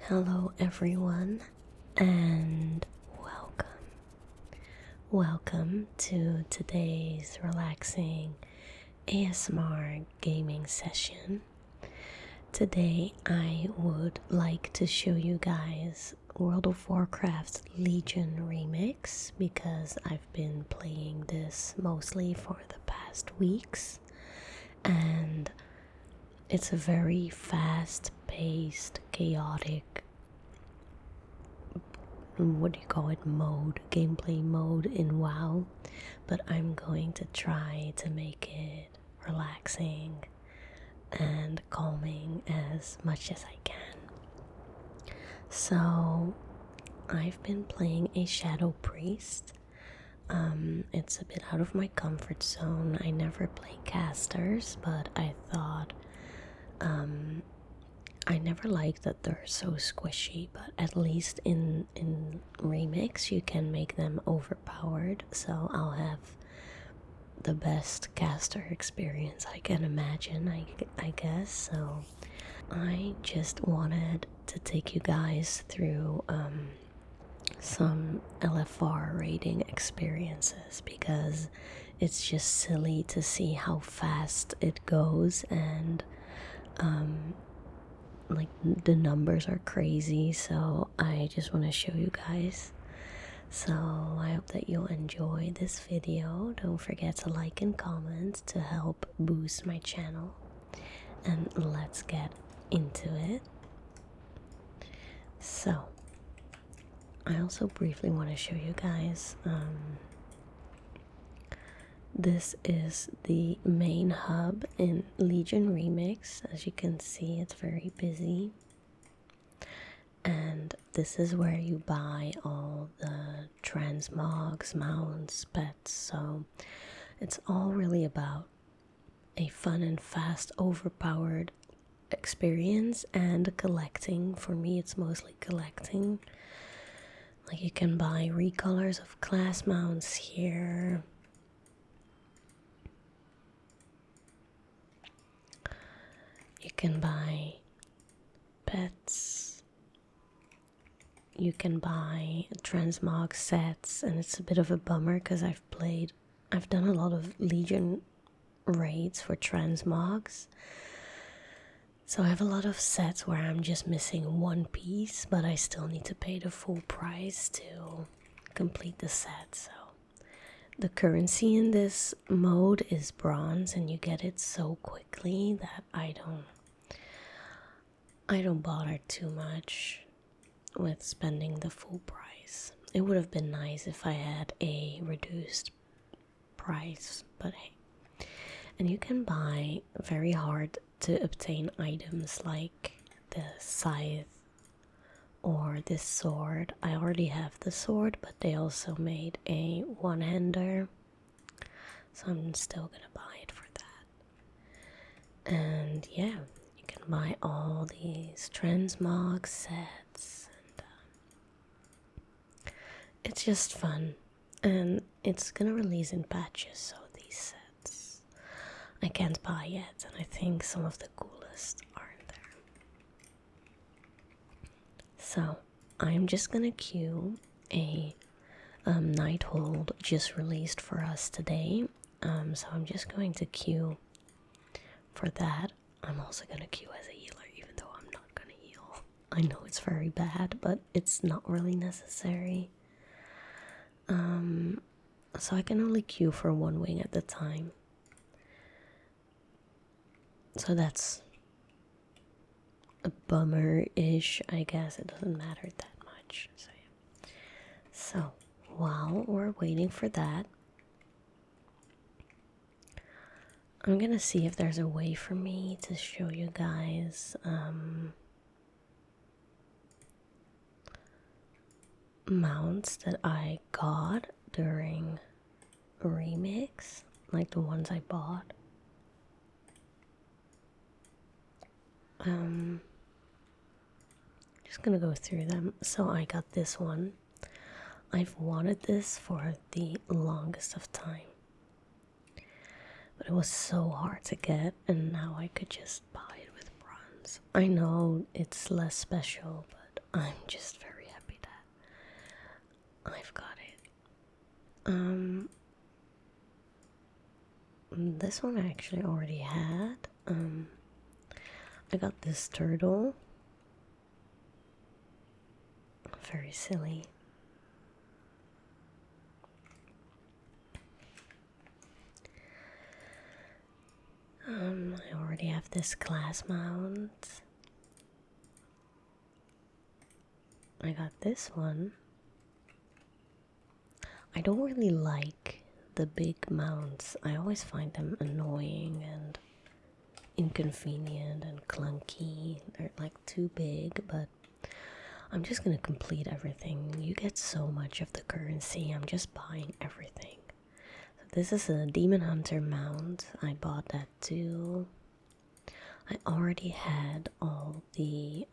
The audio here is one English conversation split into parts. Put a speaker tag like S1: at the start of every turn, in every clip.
S1: Hello, everyone, and welcome. Welcome to today's relaxing ASMR gaming session. Today, I would like to show you guys World of Warcraft Legion Remix because I've been playing this mostly for the past weeks, and it's a very fast-paced, chaotic, what do you call it, gameplay mode in WoW, but I'm going to try to make it relaxing and calming as much as I can. So I've been playing a Shadow Priest. It's a bit out of my comfort zone. I never play casters, but I thought I never liked that they're so squishy, but at least in remix you can make them overpowered, so I'll have the best caster experience I can imagine, I guess. So I just wanted to take you guys through some LFR rating experiences because it's just silly to see how fast it goes, and like the numbers are crazy, so I just want to show you guys. So I hope that you'll enjoy this video. Don't forget to like and comment to help boost my channel, and let's get into it. So I also briefly want to show you guys this is the main hub in Legion Remix. As you can see, it's very busy. And this is where you buy all the transmogs, mounts, pets. So it's all really about a fun and fast, overpowered experience and collecting. For me, it's mostly collecting. Like, you can buy recolors of class mounts here. You can buy pets. You can buy transmog sets, and it's a bit of a bummer because I've done a lot of Legion raids for transmogs. So I have a lot of sets where I'm just missing one piece, but I still need to pay the full price to complete the set. So the currency in this mode is bronze, and you get it so quickly that I don't bother too much with spending the full price. It would have been nice if I had a reduced price, but hey. And you can buy very hard to obtain items like the scythe or this sword. I already have the sword, but they also made a one-hander, so I'm still gonna buy it for that. And yeah, you can buy all these transmog sets, and it's just fun. And it's gonna release in patches, so these sets I can't buy yet, and I think some of the coolest aren't there. So I'm just gonna queue a Nighthold just released for us today. So I'm just going to queue for that. I'm also gonna queue as a healer, even though I'm not gonna heal. I know it's very bad, but it's not really necessary. So I can only queue for one wing at a time. So that's a bummer-ish, I guess. It doesn't matter that much. So, yeah. So while we're waiting for that, I'm gonna see if there's a way for me to show you guys mounts that I got during remix, like the ones I bought. Just gonna go through them. So I got this one. I've wanted this for the longest of time, but it was so hard to get, and now I could just buy it with bronze. I know it's less special, but I'm just very happy that I've got it. This one I actually already had. I got this turtle. Very silly. I already have this class mount. I got this one. I don't really like the big mounts. I always find them annoying and inconvenient and clunky. They're like too big, but I'm just gonna complete everything. You get so much of the currency. I'm just buying everything. So this is a Demon Hunter mount. I bought that too. I already had all the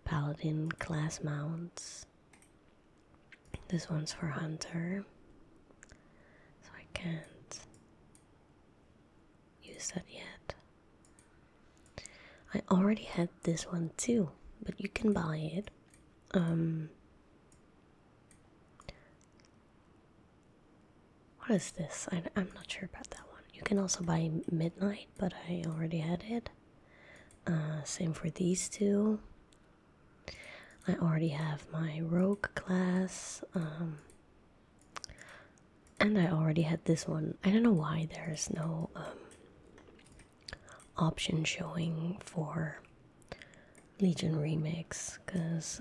S1: Paladin class mounts. This one's for Hunter, so I can't use that yet. I already had this one too, but you can buy it. What is this? I'm not sure about that one. You can also buy Midnight, but I already had it. Same for these two. I already have my rogue class, and I already had this one. I don't know why there's no option showing for Legion Remix, because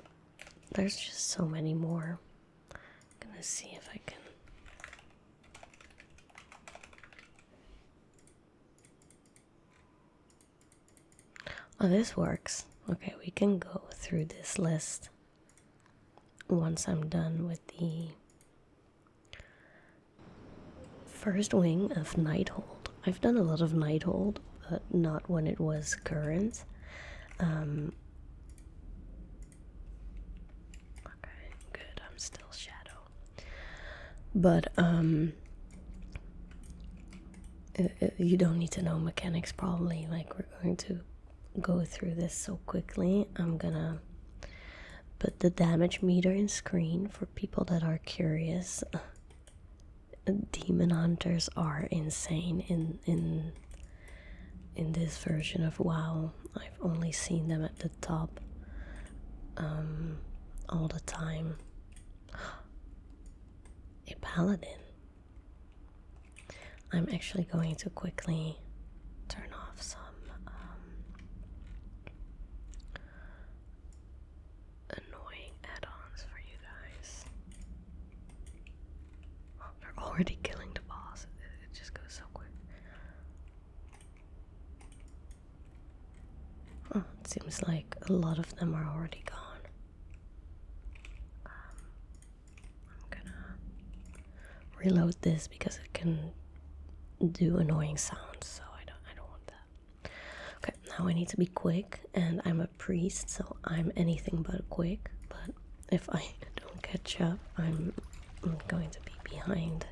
S1: there's just so many more. I'm gonna see if I can. Oh, this works. Okay, we can go through this list once I'm done with the first wing of Nighthold. I've done a lot of Nighthold, but not when it was current. Okay, good, I'm still Shadow. But, you don't need to know mechanics probably, like we're going to go through this so quickly. I'm gonna put the damage meter in screen for people that are curious. Demon hunters are insane in this version of WoW. I've only seen them at the top all the time. A paladin. I'm actually going to quickly turn off some annoying add-ons for you guys. Oh, they're already killing the boss. It just goes so quick. Oh, it seems like a lot of them are already gone. I'm gonna reload this because it can do annoying sounds, so I don't want that. Okay, now I need to be quick, and I'm a priest, so I'm anything but quick. But if I don't catch up, I'm going to be behind.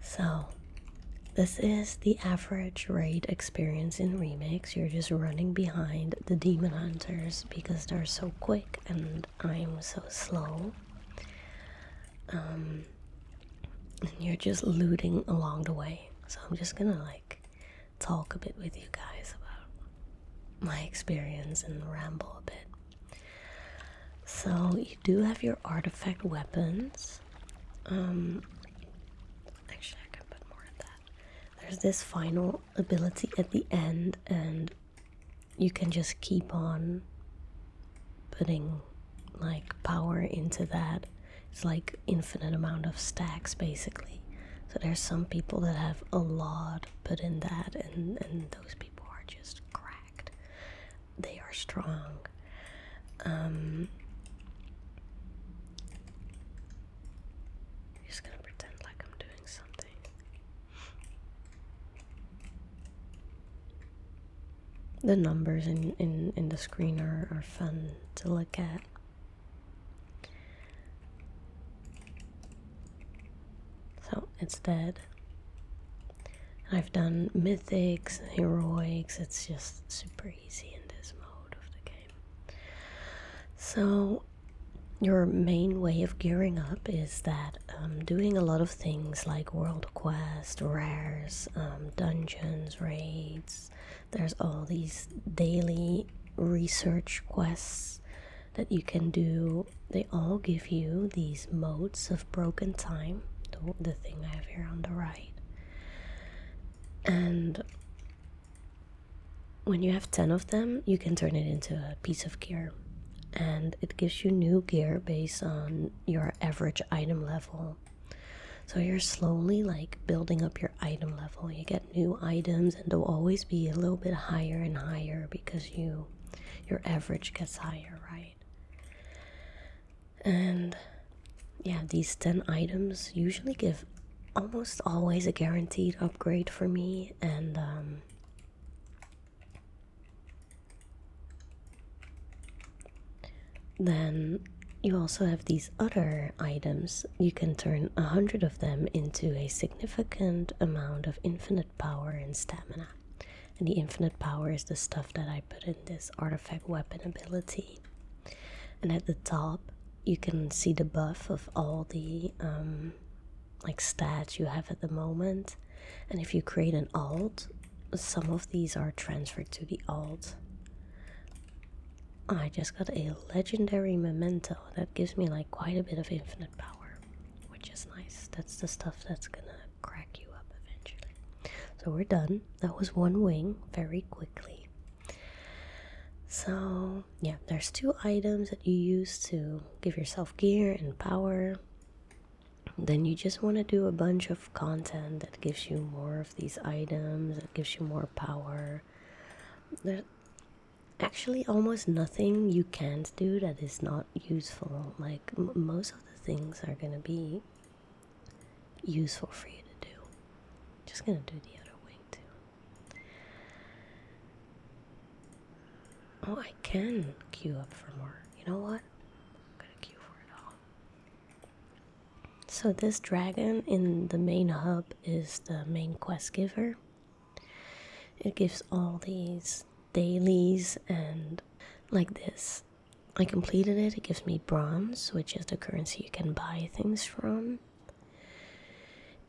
S1: So this is the average raid experience in Remix. You're just running behind the demon hunters because they're so quick and I'm so slow. And you're just looting along the way. So I'm just gonna like talk a bit with you guys about my experience and ramble a bit. So you do have your artifact weapons. Actually I can put more of that. There's this final ability at the end, and you can just keep on putting like power into that. It's like infinite amount of stacks basically. So there's some people that have a lot put in that, and those people are just cracked. They are strong. Just gonna pretend like I'm doing something. The numbers in the screen are fun to look at. So it's dead. I've done mythics, heroics. It's just super easy in this mode. So your main way of gearing up is that doing a lot of things like world quest, rares, dungeons, raids. There's all these daily research quests that you can do. They all give you these modes of broken time, the thing I have here on the right. And when you have 10 of them, you can turn it into a piece of gear. And it gives you new gear based on your average item level. So you're slowly like building up your item level. You get new items and they'll always be a little bit higher and higher because your average gets higher, right? And yeah, these 10 items usually give almost always a guaranteed upgrade for me. And then you also have these other items. You can turn 100 of them into a significant amount of infinite power and stamina. And the infinite power is the stuff that I put in this artifact weapon ability. And at the top, you can see the buff of all the like stats you have at the moment. And if you create an alt, some of these are transferred to the alt. I just got a legendary memento that gives me like quite a bit of infinite power, which is nice. That's the stuff that's gonna crack you up eventually. So we're done. That was one wing very quickly. So yeah, there's 2 items that you use to give yourself gear and power. Then you just want to do a bunch of content that gives you more of these items, that gives you more power. There's actually almost nothing you can't do that is not useful. Like most of the things are gonna be useful for you to do. Just gonna do the other wing too. Oh, I can queue up for more. You know what? I'm gonna queue for it all. So this dragon in the main hub is the main quest giver. It gives all these dailies and like this. I completed it. It gives me bronze, which is the currency you can buy things from.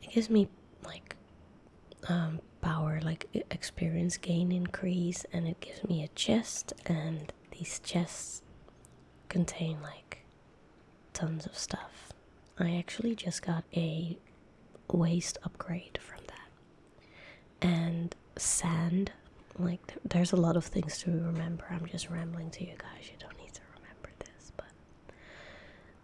S1: It gives me like power, like experience gain increase, and it gives me a chest, and these chests contain like tons of stuff. I actually just got a waste upgrade from that. And sand, like there's a lot of things to remember. I'm just rambling to you guys. You don't need to remember this, but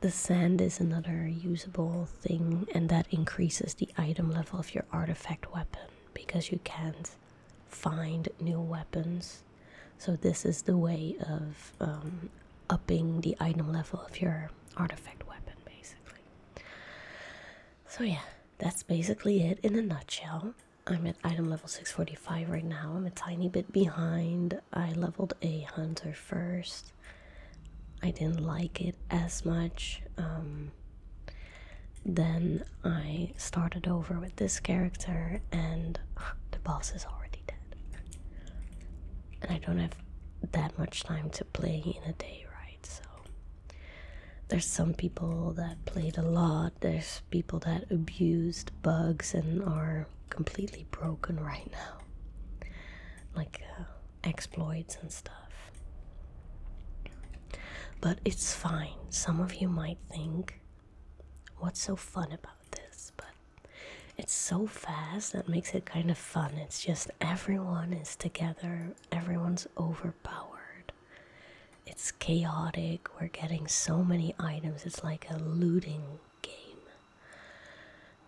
S1: the sand is another usable thing, and that increases the item level of your artifact weapon because you can't find new weapons. So this is the way of upping the item level of your artifact weapon, basically. So yeah, that's basically it in a nutshell. I'm at item level 645 right now. I'm a tiny bit behind. I leveled a hunter first. I didn't like it as much. Then I started over with this character, and the boss is already dead. And I don't have that much time to play in a day, right? So there's some people that played a lot. There's people that abused bugs and are completely broken right now, like exploits and stuff. But it's fine. Some of you might think, what's so fun about this? But it's so fast that makes it kind of fun. It's just everyone is together, everyone's overpowered, it's chaotic, we're getting so many items. It's like a looting game,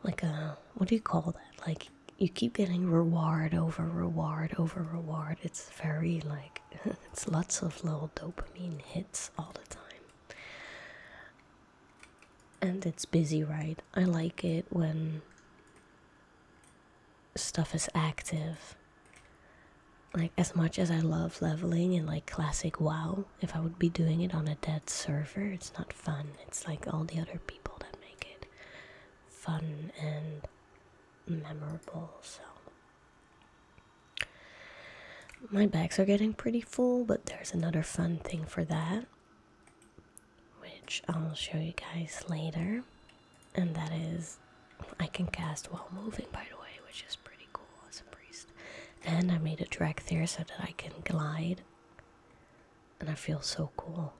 S1: like a, what do you call that, like you keep getting reward over reward over reward. It's very like it's lots of little dopamine hits all the time. And it's busy, right? I like it when stuff is active. Like, as much as I love leveling in like classic WoW, if I would be doing it on a dead server, it's not fun. It's like all the other people that make it fun and memorable. So my bags are getting pretty full, but there's another fun thing for that. which I'll show you guys later. And that is, I can cast while moving, by the way, which is pretty cool as a priest. And I made a track there so that I can glide. And I feel so cool.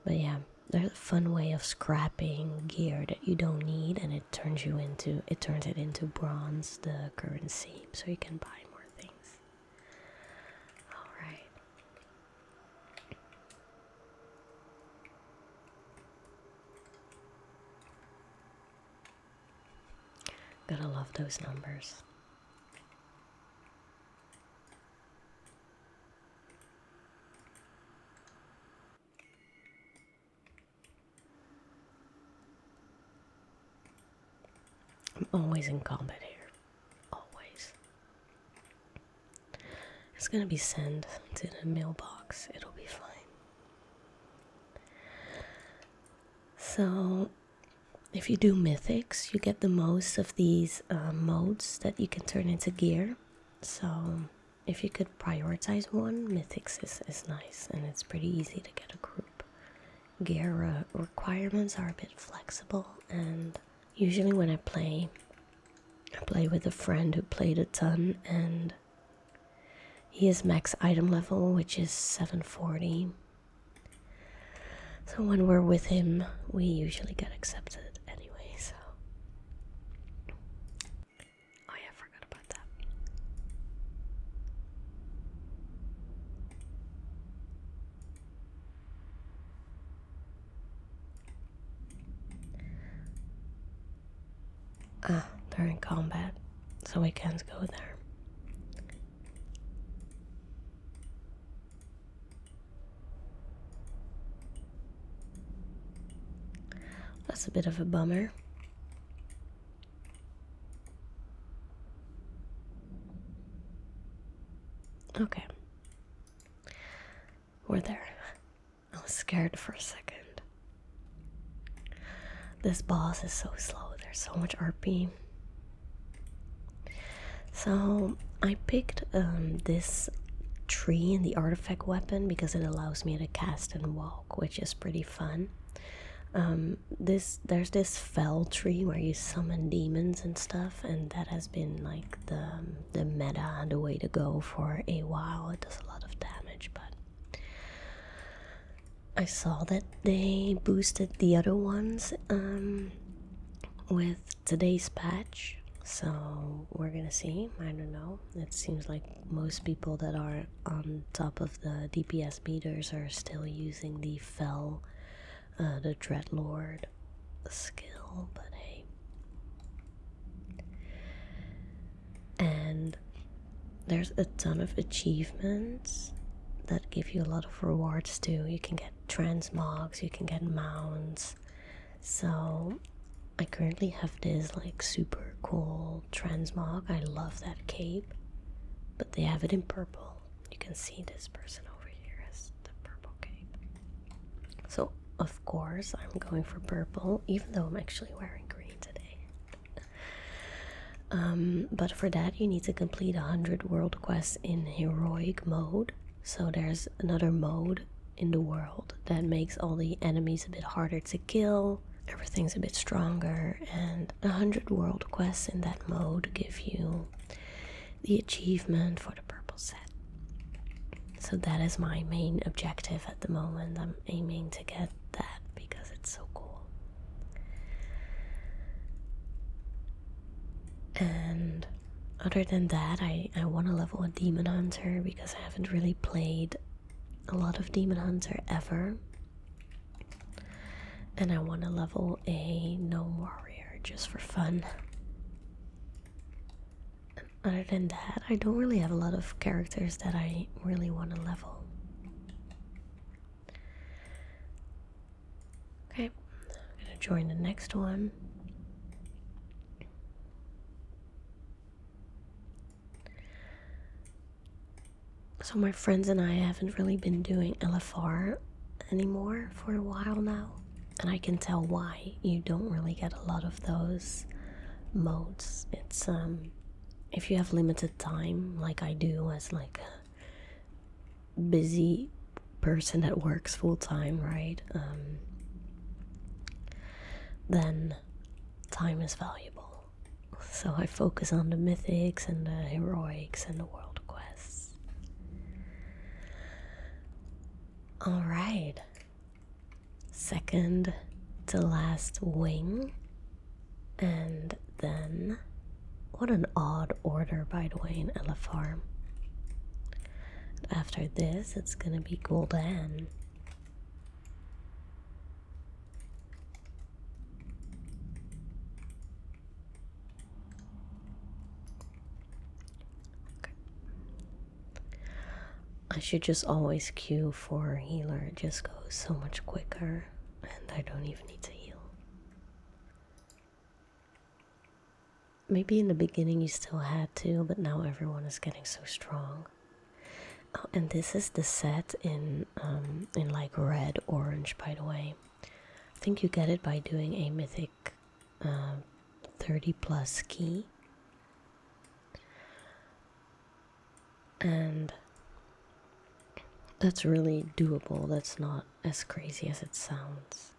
S1: But yeah, there's a fun way of scrapping gear that you don't need, and it turns it into bronze, the currency, so you can buy more things. Alright. Gotta love those numbers. I'm always in combat here. Always. It's gonna be sent to the mailbox. It'll be fine. So, if you do mythics, you get the most of these modes that you can turn into gear. So, if you could prioritize one, mythics is nice, and it's pretty easy to get a group. Gear requirements are a bit flexible, and usually when I play with a friend who played a ton, and he is max item level, which is 740. So when we're with him, we usually get accepted anyway, so. Oh yeah, I forgot about that. Ah, they're in combat, so we can't go there. That's a bit of a bummer. Okay. We're there. I was scared for a second. This boss is so slow. There's so much RP. So I picked this tree in the artifact weapon because it allows me to cast and walk, which is pretty fun. There's this fell tree where you summon demons and stuff, and that has been like the meta, the way to go for a while. It does a lot of damage, but I saw that they boosted the other ones with today's patch, so we're gonna see. I don't know. It seems like most people that are on top of the DPS meters are still using the fell, the Dreadlord skill, but hey. And there's a ton of achievements that give you a lot of rewards too. You can get transmogs, you can get mounts. So I currently have this like super cool transmog. I love that cape, but they have it in purple. You can see this person over here has the purple cape. So of course I'm going for purple, even though I'm actually wearing green today. But for that you need to complete 100 world quests in heroic mode. So there's another mode in the world that makes all the enemies a bit harder to kill, everything's a bit stronger, and 100 world quests in that mode give you the achievement for the purple set. So that is my main objective at the moment. I'm aiming to get that because it's so cool. And other than that, I want to level a Demon Hunter because I haven't really played a lot of Demon Hunter ever. And I want to level a Gnome Warrior just for fun. And other than that, I don't really have a lot of characters that I really want to level. Okay, I'm gonna join the next one. So my friends and I haven't really been doing LFR anymore for a while now, and I can tell why. You don't really get a lot of those modes. It's if you have limited time, like I do as like a busy person that works full-time, right? Then time is valuable. So I focus on the mythics and the heroics and the world quests. Alright. Second to last wing. And then, what an odd order, by the way, in LFR. After this, it's gonna be Gul'dan. Okay. I should just always queue for healer. It just goes so much quicker, and I don't even need to heal. Maybe in the beginning you still had to, but now everyone is getting so strong. Oh, and this is the set in like red, orange, by the way. I think you get it by doing a mythic 30 plus key. And that's really doable. That's not as crazy as it sounds.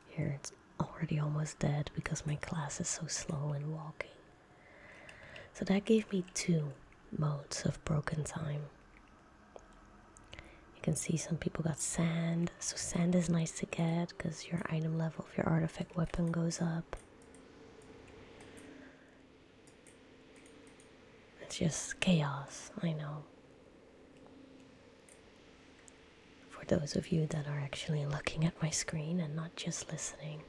S1: Here it's already almost dead because my class is so slow in walking. So that gave me 2 modes of broken time. You can see some people got sand, so sand is nice to get because your item level of your artifact weapon goes up. It's just chaos, I know. For those of you that are actually looking at my screen and not just listening,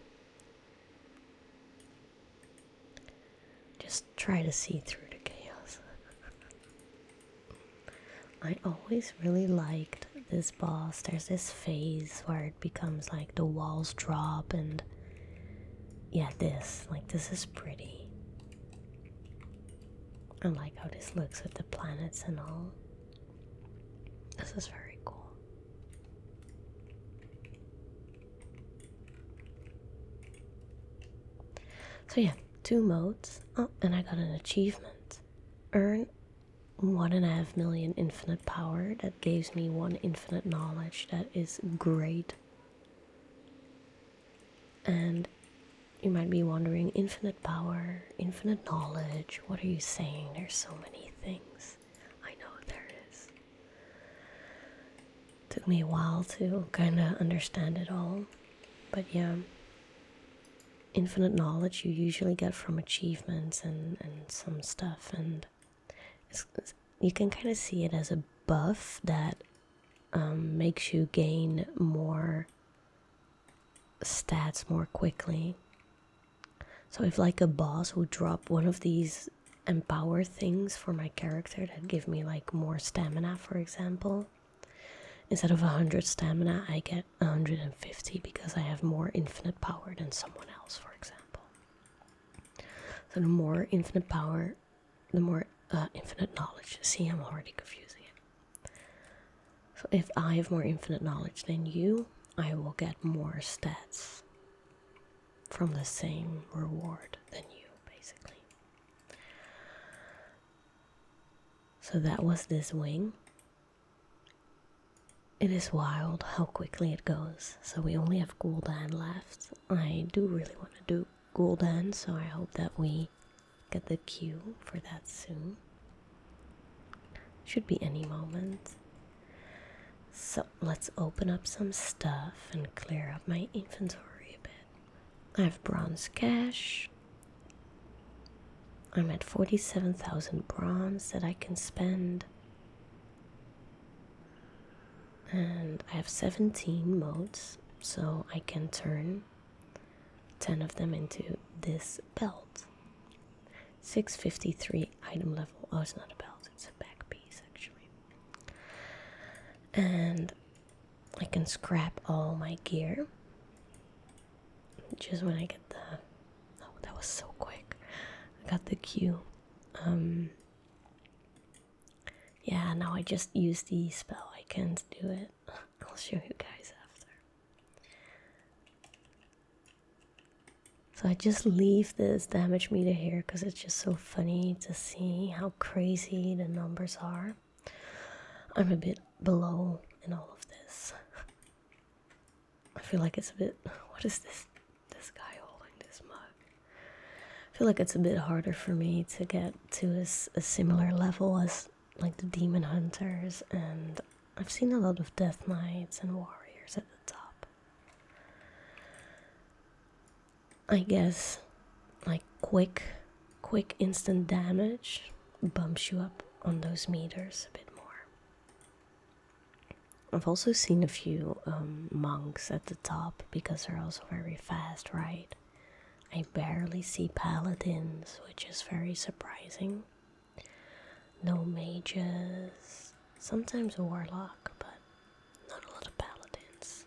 S1: just try to see through the chaos. I always really liked this boss. There's this phase where it becomes like the walls drop and yeah, this is pretty. I like how this looks with the planets and all. This is very cool. So yeah, 2 modes. Oh, and I got an achievement. Earn 1.5 million infinite power. That gives me 1 infinite knowledge. That is great. And you might be wondering, infinite power, infinite knowledge, what are you saying? There's so many things. I know there is. Took me a while to kind of understand it all. But yeah, infinite knowledge you usually get from achievements and some stuff, and you can kind of see it as a buff that makes you gain more stats more quickly. So if like a boss would drop one of these empower things for my character that give me like more stamina, for example, instead of 100 stamina I get 150 because I have more infinite power than someone else, for example. So the more infinite power, the more infinite knowledge. See, I'm already confusing it. So if I have more infinite knowledge than you, I will get more stats from the same reward than you, basically. So that was this wing. It is wild how quickly it goes. So we only have Gul'dan left. I do really want to do Gul'dan, so I hope that we get the queue for that soon. Should be any moment. So let's open up some stuff and clear up my inventory a bit. I have bronze cash. I'm at 47,000 bronze that I can spend. And I have 17 modes, so I can turn 10 of them into this belt. 653 item level. Oh, it's not a belt, it's a back piece actually. And I can scrap all my gear just when I get the... Oh, that was so quick. I got the queue. Yeah, now I just use the spell. I can't do it. I'll show you guys after. So I just leave this damage meter here because it's just so funny to see how crazy the numbers are. I'm a bit below in all of this. I feel like it's a bit. What is this? This guy holding this mug. I feel like it's a bit harder for me to get to a similar level as like the demon hunters, and I've seen a lot of death knights and warriors at the top. I guess like quick instant damage bumps you up on those meters a bit more. I've also seen a few monks at the top because they're also very fast, right? I barely see paladins, which is very surprising. No mages, sometimes a warlock, but not a lot of paladins.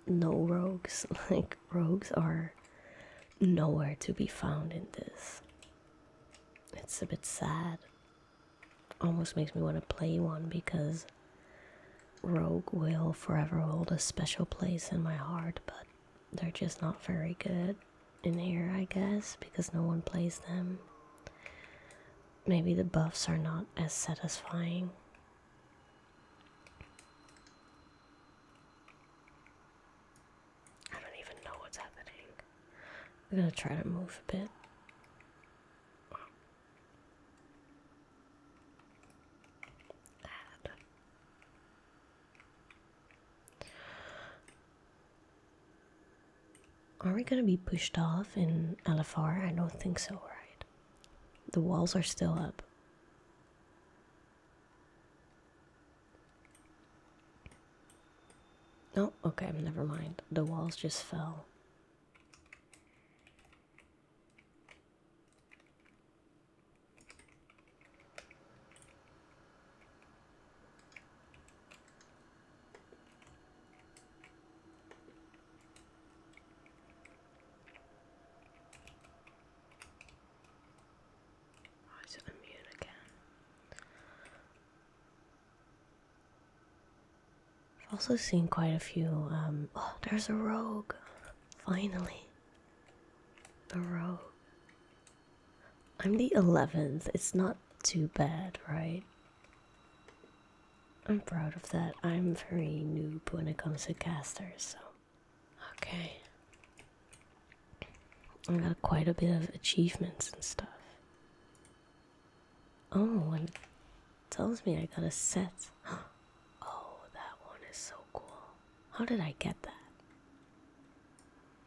S1: No rogues, like rogues are nowhere to be found in this. It's a bit sad. Almost makes me want to play one because rogue will forever hold a special place in my heart, but they're just not very good in here, I guess, because no one plays them. Maybe the buffs are not as satisfying. I don't even know what's happening. I'm gonna try to move a bit. Are we gonna be pushed off in LFR? I don't think so, right? The walls are still up. No, okay, never mind. The walls just fell. I've also seen quite a few, oh, there's a rogue. Finally. A rogue. I'm the 11th. It's not too bad, right? I'm proud of that. I'm very noob when it comes to casters, so. Okay. I got quite a bit of achievements and stuff. Oh, and it tells me I got a set. Oh, that one is so cool. How did I get that?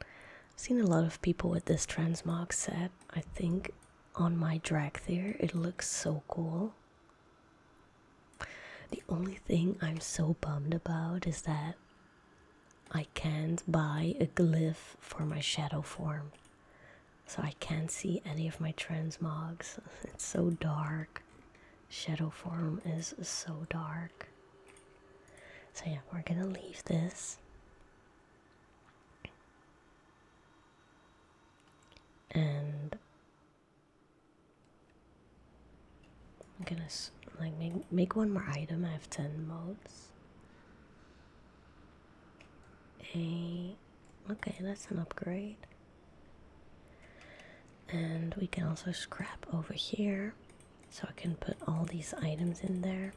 S1: I've seen a lot of people with this transmog set. I think on my Dragthier it looks so cool. The only thing I'm so bummed about is that I can't buy a glyph for my shadow form. So I can't see any of my transmogs. It's so dark. Shadow form is so dark. So yeah, we're gonna leave this. And I'm gonna like make one more item. I have 10 modes. Okay, that's an upgrade. And we can also scrap over here, so I can put all these items in there.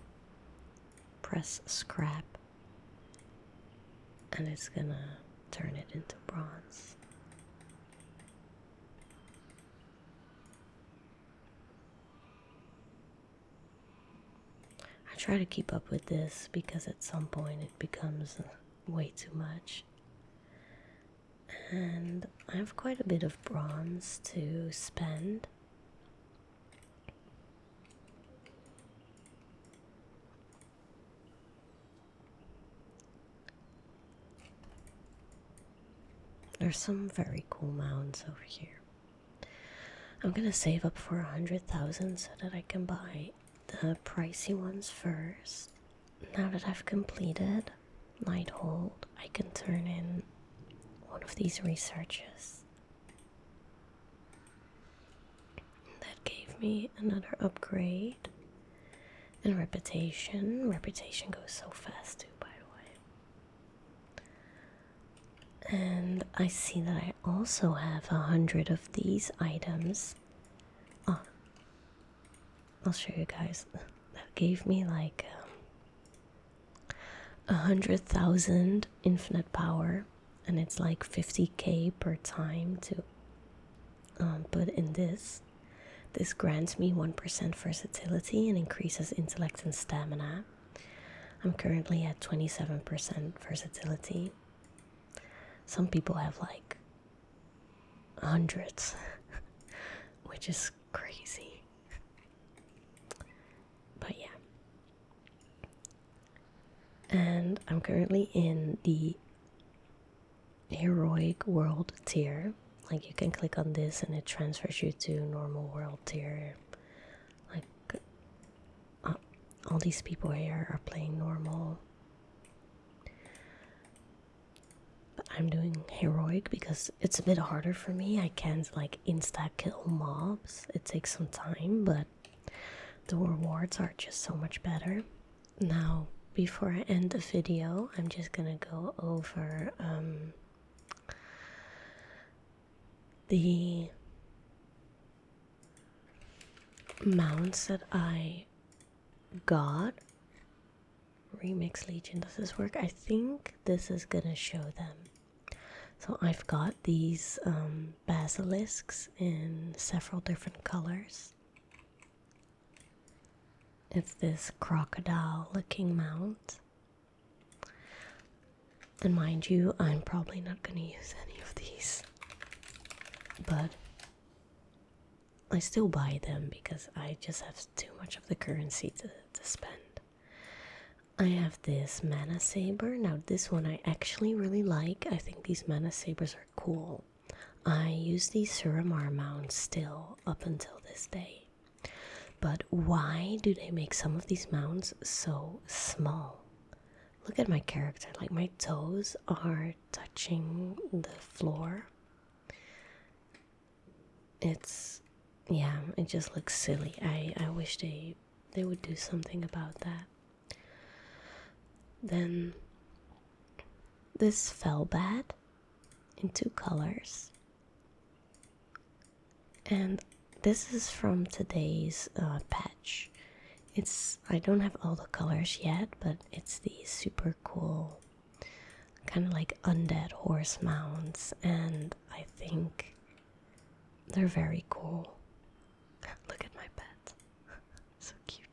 S1: Press scrap, and it's gonna turn it into bronze. I try to keep up with this because at some point it becomes way too much. And I have quite a bit of bronze to spend. There's some very cool mounds over here. I'm gonna save up for 100,000 so that I can buy the pricey ones first. Now that I've completed Nighthold, I can turn in one of these researches. That gave me another upgrade. And reputation. Reputation goes so fast too, by the way. And I see that I also have 100 of these items. Oh, I'll show you guys. That gave me like 100,000 infinite power, and it's like 50k per time to put in this. This grants me 1% versatility and increases intellect and stamina. I'm currently at 27% versatility. Some people have like hundreds, which is crazy. But yeah. And I'm currently in the heroic world tier. Like, you can click on this and it transfers you to normal world tier. Like, all these people here are playing normal, but I'm doing heroic because it's a bit harder for me. I can't like insta kill mobs. It takes some time, but the rewards are just so much better. Now, before I end the video, I'm just gonna go over the mounts that I got. Remix Legion, does this work? I think this is gonna show them. So I've got these basilisks in several different colors. It's this crocodile looking mount. And mind you, I'm probably not gonna use any of these, but I still buy them because I just have too much of the currency to spend. I have this mana saber. Now this one I actually really like. I think these mana sabers are cool. I use these Suramar mounts still up until this day. But why do they make some of these mounts so small? Look at my character, like my toes are touching the floor. It's, yeah, it just looks silly. I wish they would do something about that. Then this Felbat in 2 colors. And this is from today's patch. I don't have all the colors yet, but it's these super cool kind of like undead horse mounts, and I think they're very cool. Look at my pet. So cute.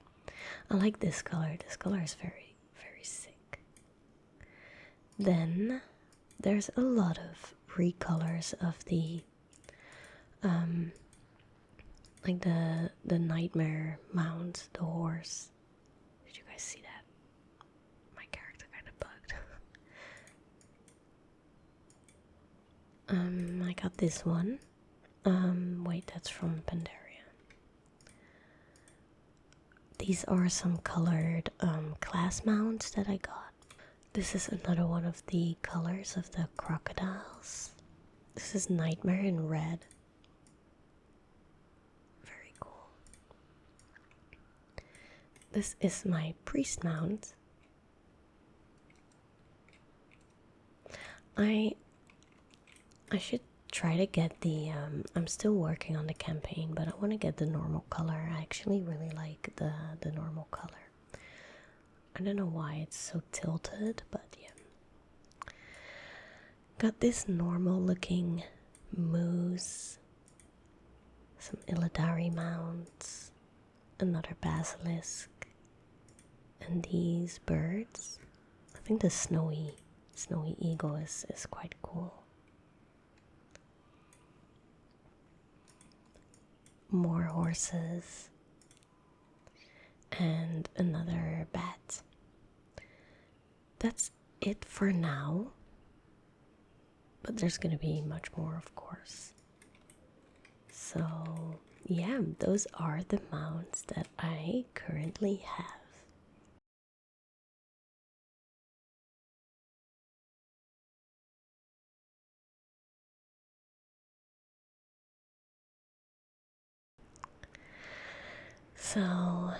S1: I like this color. This color is very, very sick. Then there's a lot of recolors of the like the nightmare mount, the horse. Did you guys see that? My character kind of bugged. I got this one. Wait, that's from Pandaria. These are some colored class mounts that I got. This is another one of the colors of the crocodiles. This is Nightmare in red. This is my priest mount. I should try to get the I'm still working on the campaign, but I want to get the normal color. I actually really like the normal color. I don't know why it's so tilted, but yeah. Got this normal looking moose, some Illidari mounts, another basilisk, and these birds. I think the snowy eagle is quite cool. More horses and another bat. That's it for now, but there's gonna be much more, of course. So yeah, those are the mounts that I currently have. So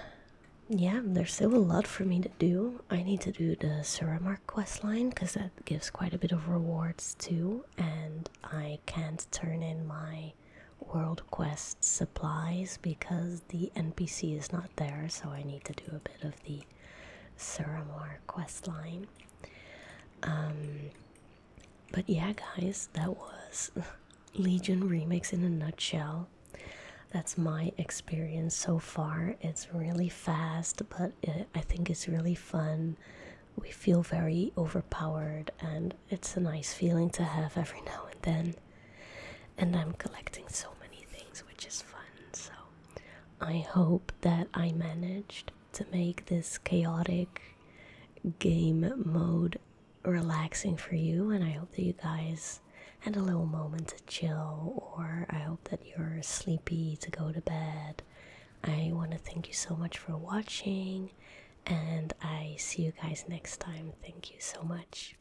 S1: yeah, there's still a lot for me to do. I need to do the Suramar questline because that gives quite a bit of rewards too, and I can't turn in my world quest supplies because the NPC is not there, so I need to do a bit of the Suramar quest line. But yeah, guys, that was Legion Remix in a nutshell. That's my experience so far. It's really fast, but I think it's really fun. We feel very overpowered, and it's a nice feeling to have every now and then. And I'm collecting so many things, which is fun. So I hope that I managed to make this chaotic game mode relaxing for you, and I hope that you guys had a little moment to chill, or I hope that you're sleepy to go to bed. I want to thank you so much for watching, and I see you guys next time. Thank you so much.